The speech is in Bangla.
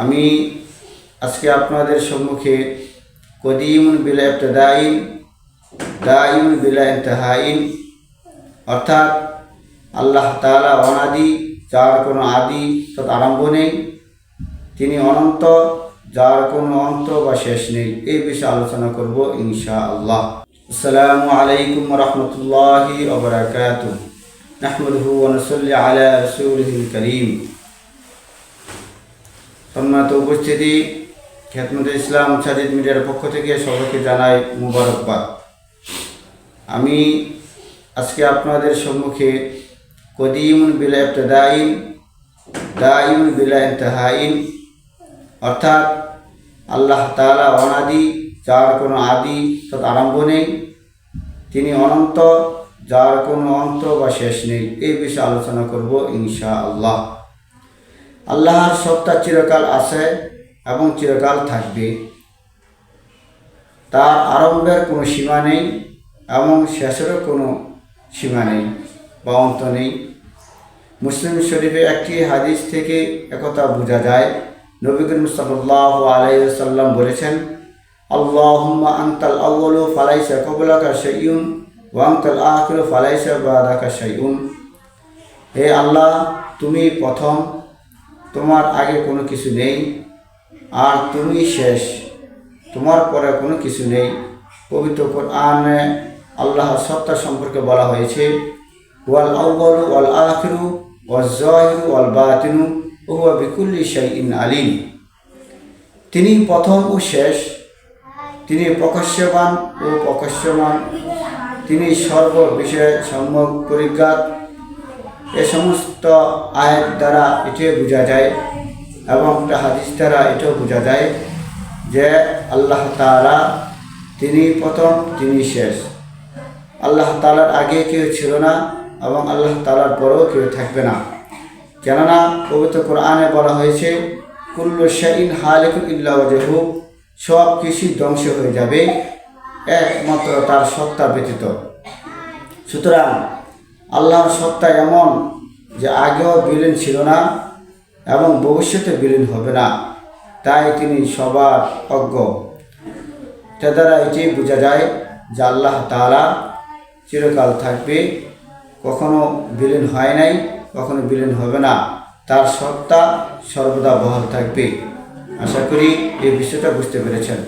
আমি আজকে আপনাদের সম্মুখে কদিমুন বিলা ইবতিদাইন দাইমুন বিলা ইনতিহাইন অর্থাৎ আল্লাহ তাআলা অনাদি, যার কোনো আদি তথা আরম্ভ নেই, তিনি অনন্ত, যার কোনো অন্ত বা শেষ নেই। এই বিষয়ে আলোচনা করব ইনশাআল্লাহ। আসসালামু আলাইকুম ওয়া রাহমাতুল্লাহি ওয়া বারাকাতুহু। নাহমাদুহু ওয়া নুসাল্লি আলা রাসূলিহিল কারীম। সম্মানিত উপস্থিতি, খিদমতে ইসলাম সাজিদ মিডিয়ার পক্ষ থেকে সবাইকে জানাই মুবারকবাদ। আমি আজকে আপনাদের সম্মুখে কদিমুন বিলা ইবতিদাইন দাইমুন বিলা ইনতিহাইন অর্থাৎ আল্লাহ তাআলা অনাদি, যার কোনো আদি তথা আরম্ভ নেই, তিনি অনন্ত, যার কোনো অন্ত বা শেষ নেই। এই বিষয়ে আলোচনা করব ইনশাআল্লাহ। আল্লাহর সত্তা চিরকাল আছে এবং চিরকাল থাকবে। তার আরম্ভের কোনো সীমা নেই এবং শেষেরও কোনো সীমা নেই বা অন্ত নেই। মুসলিম শরীফে একটি হাদিস থেকে একথা বোঝা যায়। নবী করিম সাল্লাল্লাহু আলাইহি ওয়াসাল্লাম বলেছেন, আল্লাহুম্মা আনতাল আউয়ালু ফালাইসা ক্বাবলাকা শাইউন ওয়া আনতাল আখিরু ফালাইসা বাদাকা শাইউন। হে আল্লাহ, তুমি প্রথম, তোমার আগে কোনো কিছু নেই, আর তুমি শেষ, তোমার পরে কোনো কিছু নেই। পবিত্র কোরআনে আল্লাহর সত্তা সম্পর্কে বলা হয়েছে, ওয়াল আউয়ালু ওয়াল আখিরু ওয়াজ যাহিরু ওয়াল বাতিনু ওয়া হুয়া বিকুল্লি শাইইন আলিম। তিনি প্রথম ও শেষ, তিনি প্রকাশ্যবান ও প্রকাশ্যমান, তিনি সর্ব বিষয়ে সম্যক পরিজ্ঞাত। এ সমস্ত আয়াত দ্বারা এটিও বোঝা যায় এবং একটা হাদিস দ্বারা এটাও বোঝা যায় যে আল্লাহ তাআলা তিনি প্রথম, তিনি শেষ। আল্লাহ তাআলার আগে কেউ ছিল না এবং আল্লাহ তাআলার পরেও কেউ থাকবে না। কেননা পবিত্র কোরআনে বলা হয়েছে, কুল্লু শাইইন হালিকুন ইল্লা ওয়াজহু, সব কিছুই ধ্বংস হয়ে যাবে একমাত্র তার সত্তা ব্যতীত। সুতরাং আল্লাহর সত্তা এমন যে আগেও বিলীন ছিল না এবং ভবিষ্যতে বিলীন হবে না, তাই তিনি সবার অজ্ঞ। তা দ্বারা এটি বোঝা যায় যে আল্লাহ তাআলা চিরকাল থাকবে, কখনো বিলীন হয় নাই, কখনো বিলীন হবে না, তার সত্তা সর্বদা বহাল থাকবে। আশা করি এই বিষয়টা বুঝতে পেরেছেন।